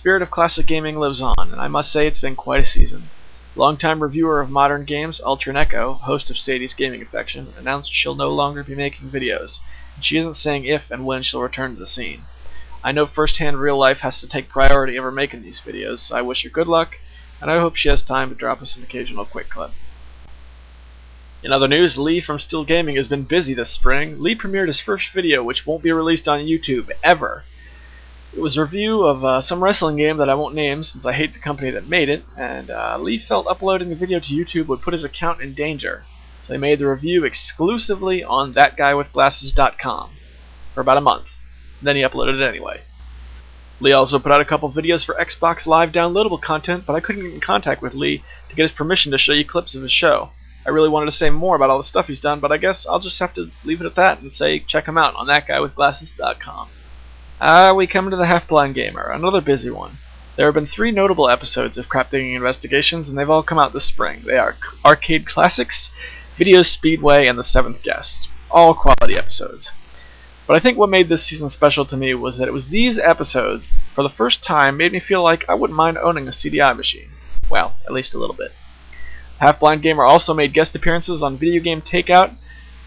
spirit of classic gaming lives on, and I must say it's been quite a season. Longtime reviewer of modern games, Ultraneco, host of Sadie's Gaming Affection, announced she'll no longer be making videos, and she isn't saying if and when she'll return to the scene. I know firsthand real life has to take priority over making these videos, so I wish her good luck, and I hope she has time to drop us an occasional quick clip. In other news, Lee from Still Gaming has been busy this spring. Lee premiered his first video, which won't be released on YouTube, ever. It was a review of some wrestling game that I won't name since I hate the company that made it, and Lee felt uploading the video to YouTube would put his account in danger, so he made the review exclusively on thatguywithglasses.com for about a month. Then he uploaded it anyway. Lee also put out a couple videos for Xbox Live downloadable content, but I couldn't get in contact with Lee to get his permission to show you clips of his show. I really wanted to say more about all the stuff he's done, but I guess I'll just have to leave it at that and say check him out on thatguywithglasses.com. We come to the Half-Blind Gamer, another busy one. There have been 3 notable episodes of Crap Digging Investigations, and they've all come out this spring. They are Arcade Classics, Video Speedway, and The Seventh Guest. All quality episodes. But I think what made this season special to me was that it was these episodes, for the first time, made me feel like I wouldn't mind owning a CDI machine. Well, at least a little bit. Half-Blind Gamer also made guest appearances on Video Game Takeout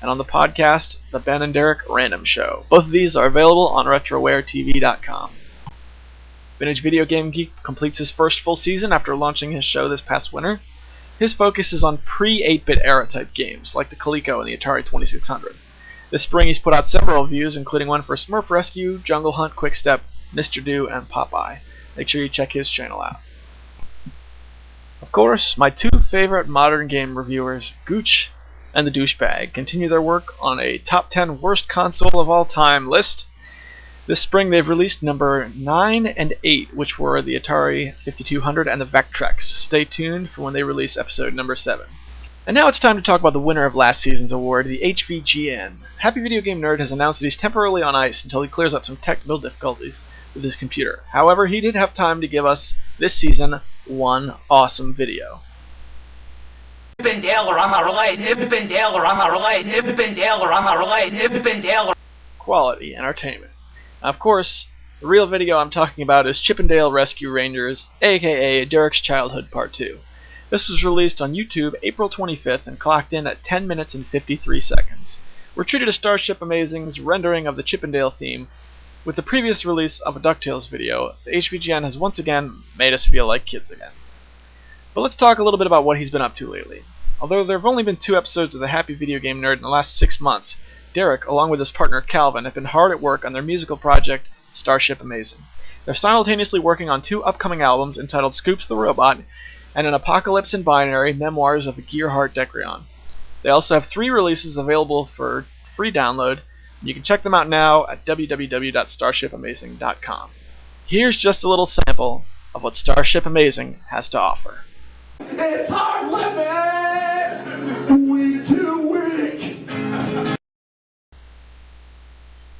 and on the podcast, The Ben and Derek Random Show. Both of these are available on RetroWareTV.com. Vintage Video Game Geek completes his first full season after launching his show this past winter. His focus is on pre-8-bit era type games, like the Coleco and the Atari 2600. This spring he's put out several reviews, including one for Smurf Rescue, Jungle Hunt Quickstep, Mr. Do, and Popeye. Make sure you check his channel out. Of course, my 2 favorite modern game reviewers, Gooch and the Douchebag, continue their work on a top 10 worst console of all time list. This spring they've released number 9 and 8, which were the Atari 5200 and the Vectrex. Stay tuned for when they release episode number 7. And now it's time to talk about the winner of last season's award, the HVGN. Happy Video Game Nerd has announced that he's temporarily on ice until he clears up some technical difficulties with his computer. However, he did have time to give us, this season, one awesome video. Quality entertainment. Now, of course, the real video I'm talking about is Chip 'n Dale Rescue Rangers, aka Derek's Childhood Part 2. This was released on YouTube April 25th and clocked in at 10 minutes and 53 seconds. We're treated to Starship Amazing's rendering of the Chip 'n Dale theme. With the previous release of a DuckTales video, the HVGN has once again made us feel like kids again. But let's talk a little bit about what he's been up to lately. Although there have only been 2 episodes of the Happy Video Game Nerd in the last 6 months, Derek, along with his partner Calvin, have been hard at work on their musical project, Starship Amazing. They're simultaneously working on 2 upcoming albums entitled Scoops the Robot and An Apocalypse in Binary, Memoirs of a Gearheart Decrion. They also have 3 releases available for free download. You can check them out now at www.starshipamazing.com. Here's just a little sample of what Starship Amazing has to offer. It's hard living, week to week.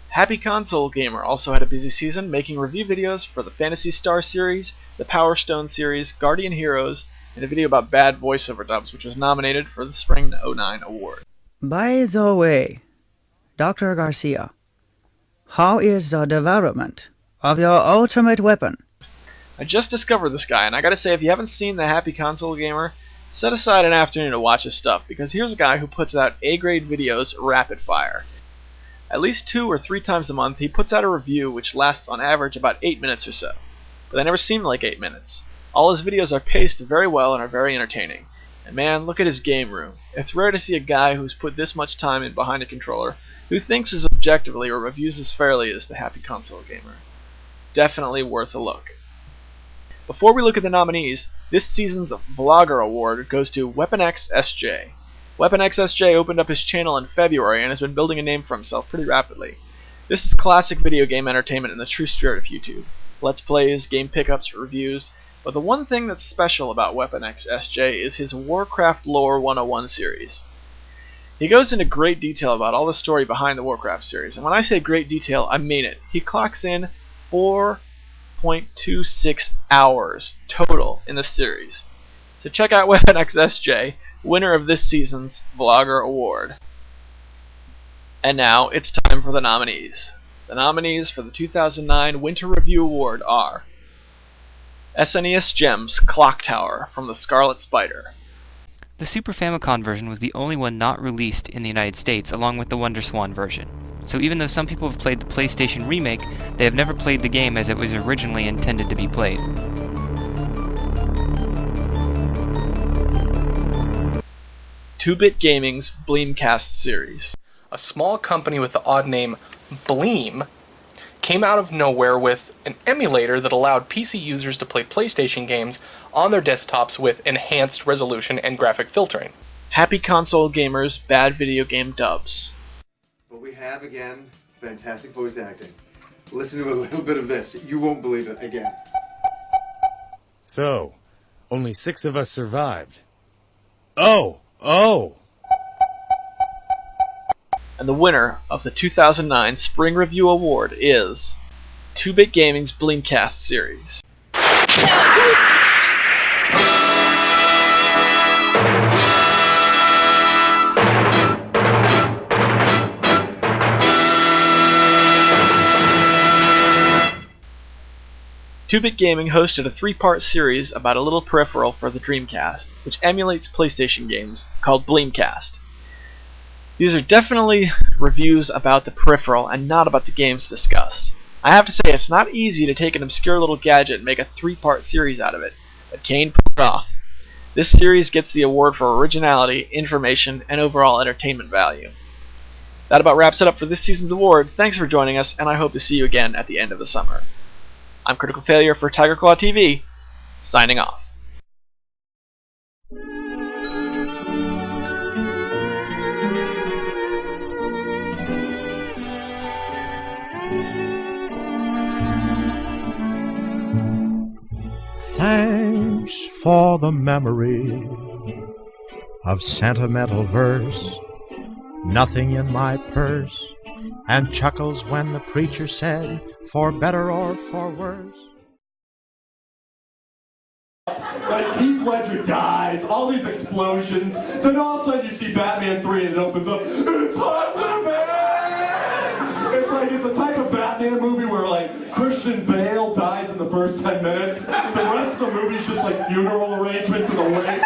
Happy Console Gamer also had a busy season, making review videos for the Phantasy Star series, the Power Stone series, Guardian Heroes, and a video about bad voiceover dubs, which was nominated for the Spring '09 award. By the way, Dr. Garcia, how is the development of your ultimate weapon? I just discovered this guy, and I gotta say, if you haven't seen the Happy Console Gamer, set aside an afternoon to watch his stuff, because here's a guy who puts out A-grade videos rapid fire. At least 2 or 3 times a month, he puts out a review which lasts on average about 8 minutes or so. But they never seem like 8 minutes. All his videos are paced very well and are very entertaining. And man, look at his game room. It's rare to see a guy who's put this much time in behind a controller, who thinks as objectively or reviews as fairly as the Happy Console Gamer. Definitely worth a look. Before we look at the nominees, this season's Vlogger Award goes to Weapon X SJ. Weapon X SJ opened up his channel in February and has been building a name for himself pretty rapidly. This is classic video game entertainment in the true spirit of YouTube. Let's plays, game pickups, reviews, but the one thing that's special about Weapon X SJ is his Warcraft Lore 101 series. He goes into great detail about all the story behind the Warcraft series, and when I say great detail, I mean it. He clocks in 4.26 hours total in the series. So check out Weapon X SJ, winner of this season's Vlogger Award. And now it's time for the nominees. The nominees for the 2009 Winter Review Award are SNES Gems Clock Tower from the Scarlet Spider. The Super Famicom version was the only one not released in the United States, along with the WonderSwan version. So even though some people have played the PlayStation remake, they have never played the game as it was originally intended to be played. 2-Bit Gaming's Bleemcast series. A small company with the odd name Bleem came out of nowhere with an emulator that allowed PC users to play PlayStation games on their desktops with enhanced resolution and graphic filtering. Happy console gamers, bad video game dubs. But we have, again, fantastic voice acting. Listen to a little bit of this. You won't believe it again. So, only 6 of us survived. Oh! And the winner of the 2009 Spring Review Award is 2-Bit Gaming's Bleemcast series. Two-Bit Gaming hosted a 3-part series about a little peripheral for the Dreamcast, which emulates PlayStation games, called Bleemcast. These are definitely reviews about the peripheral and not about the games discussed. I have to say, it's not easy to take an obscure little gadget and make a 3-part series out of it, but Kane pulled it off. This series gets the award for originality, information, and overall entertainment value. That about wraps it up for this season's award. Thanks for joining us, and I hope to see you again at the end of the summer. I'm Critical Failure for Tiger Claw TV, signing off. Thanks for the memory of sentimental verse, nothing in my purse, and chuckles when the preacher said, for better or for worse. Like Heath Ledger dies, all these explosions, then all of a sudden you see Batman 3 and it opens up, it's hot living! It's like, it's a type of Batman movie where like Christian Bale dies in the first 10 minutes, the rest of the movie is just like funeral arrangements in the wake.